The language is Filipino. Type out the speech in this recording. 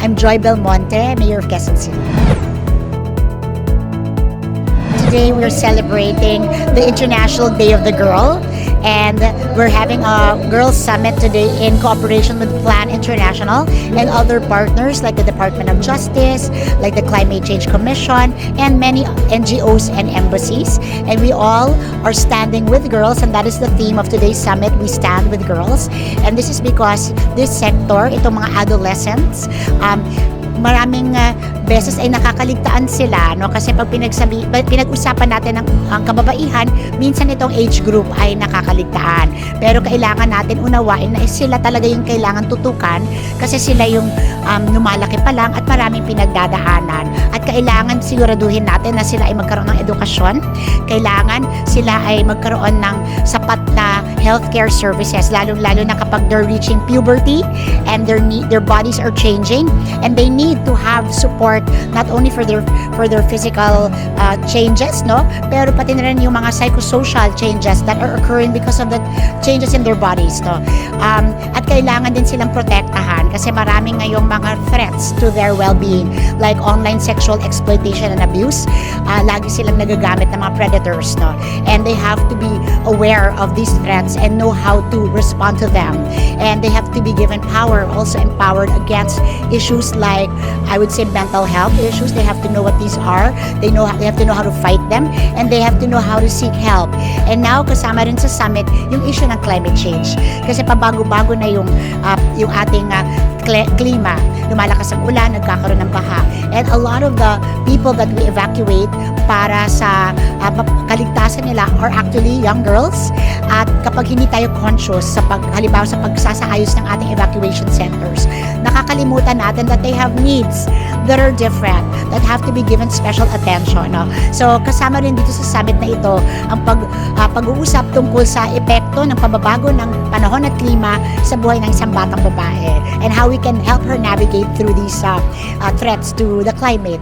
I'm Joy Belmonte, Mayor of Quezon City. Today we're celebrating the International Day of the Girl, and we're having a Girls Summit today in cooperation with Plan International and other partners like the Department of Justice, like the Climate Change Commission, and many NGOs and embassies. And we all are standing with girls, and that is the theme of today's summit. We stand with girls, and this is because this sector, itong mga adolescents, maraming beses ay nakakaligtaan sila, no, kasi pag pinag-usapan natin ang kababaihan, minsan itong age group ay nakakaligtaan, pero kailangan natin unawain na sila talaga yung kailangan tutukan kasi sila yung lumalaki pa lang at maraming pinagdadaanan, at kailangan siguraduhin natin na sila ay magkaroon ng edukasyon, kailangan sila ay magkaroon ng sapat na healthcare services, lalo na kapag they're reaching puberty and their bodies are changing, and they need to have support not only for their physical changes, no, pero pati na rin yung mga psychosocial changes that are occurring because of the changes in their bodies, no. At kailangan din silang protektahan kasi maraming ngayong mga threats to their well-being like online sexual exploitation and abuse. Lagi silang nagagamit ng mga predators, no, and they have to be aware of these threats and know how to respond to them, and they have to be given power, also empowered against issues like, I would say, mental health issues. They have to know what these are. They have to know how to fight them, and they have to know how to seek help. And now kasama rin sa summit yung issue ng climate change. Kasi pabago-bago na yung ating klima. Lumalakas ang ulan, nagkakaroon ng baha. And a lot of the people that we evacuate para sa kaligtasan nila are actually young girls. At kapag hindi tayo conscious halimbawa sa pagsasaayos ng ating evacuation centers, nakakalimutan natin that they have needs that are different, that have to be given special attention, no? So kasama rin dito sa summit na ito ang pag-uusap tungkol sa epekto ng pagbabago ng panahon at klima sa buhay ng isang batang babae, and how we can help her navigate through these threats to the climate.